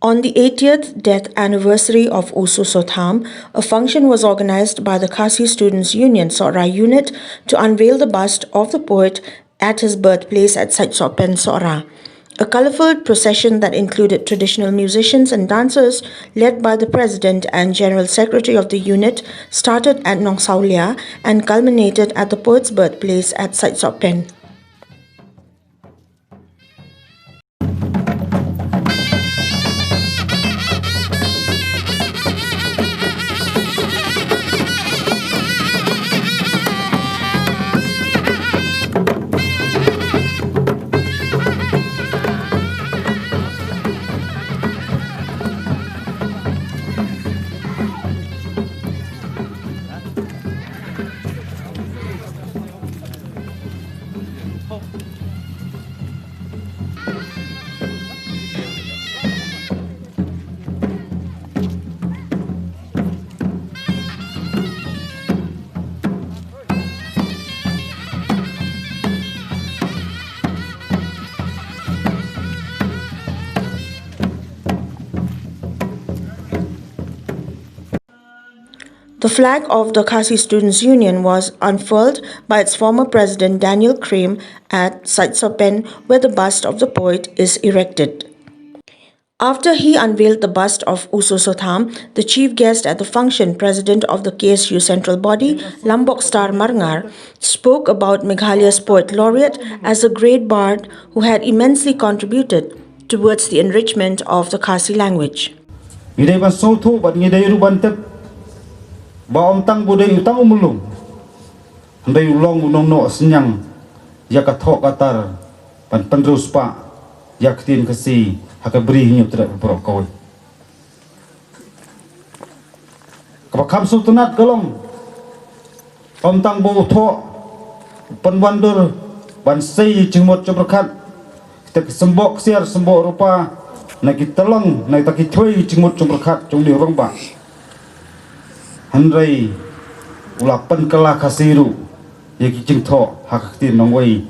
On the 80th death anniversary of U Soso Tham, a function was organized by the Khasi Students Union Sohra Unit to unveil the bust of the poet at his birthplace at Saitsohpen, Sohra. A colorful procession that included traditional musicians and dancers led by the President and General Secretary of the unit started at NONGSAWLIA and culminated at the poet's birthplace at Saitsohpen. The flag of the Khasi Students Union was unfurled by its former president Daniel Krem at Saitsohpen, where the bust of the poet is erected. After he unveiled the bust of U Soso Tham, the chief guest at the function, president of the KSU central body, Lombok Star Marngar, spoke about Meghalaya's poet laureate as a great bard who had immensely contributed towards the enrichment of the Khasi language. Baom tang budai utang umulung, handai ulong unong no senyang, ya kathok katar, pan pendrus pa, ya ketin kasi, hakabri hinyap tidak berokoi. Kabakam sultanat galong, om tang bo uthok, pan wandur, ban sei jengmot cobrakat, kita sembok siar sembok rupa, nak kita long, nak kita cuy jengmot cobrakat, jong di orang ba. Handai ulapan kelah kasiru ya kijing tho haktin nongway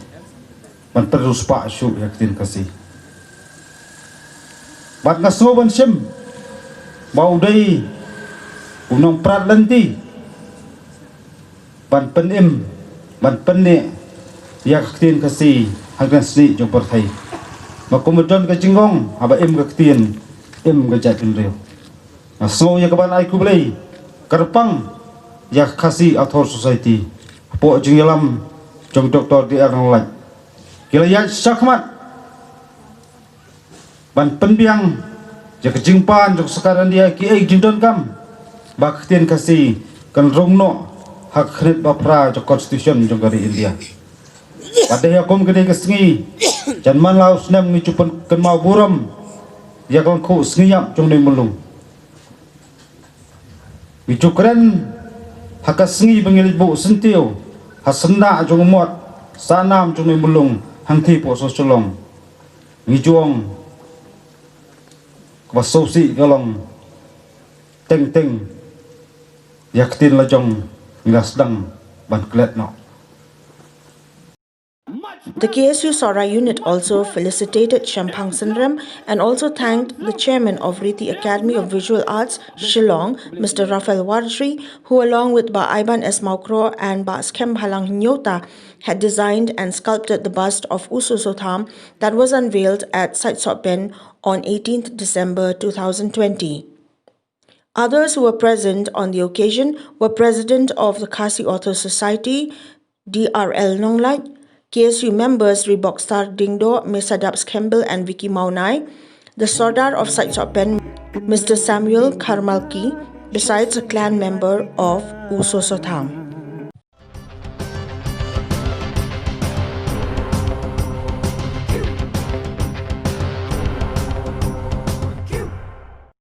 ban terus pa syu yaktin kasi bat ngaso ban sim bau dai unong prat lenti ban penim ban penne yaktin kasi hagan sni jong perthai makumudon ka jingong aba em yaktin em gajatin reu ngaso ya kaban ai ku blai Kerpang ya Khasi Author Society po jinglam jong doktor di arang lai kila ya sakmat ban penbiang ya kejingpan jong sekarang dia ki ai jindon kam baktian Khasi kan rongno hak khrit bapra jong constitution jong gari India pada ya kom gede kesengi janman laus nem ngicupan kenmau buram ya kon khu sngiyap jong ni mulung Icukren hakasengi bengilbo sentiu hasenda jong mot sanam jong mulung hangti po so Shillong ngijuang kwasosi galong teng teng yaktin lajong ngilasdang ban klet no. The KSU Sohra Unit also felicitated Champang Sindram and also thanked the chairman of Riti Academy of Visual Arts, Shillong, Mr. Rafael Wardri, who along with Ba Aiban S. Maukro and Ba Skem Halang Nyota had designed and sculpted the bust of U Soso Tham that was unveiled at Saitsohpen on 18th December 2020. Others who were present on the occasion were President of the Khasi Author Society, DRL Nonglai, KSU members Reebok Star Dingdo, Mesadaps Campbell and Vicky Maunai, the Sardar of Saitsohpen, Mr. Samuel Karmalki, besides a clan member of U Soso Tham.